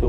2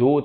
2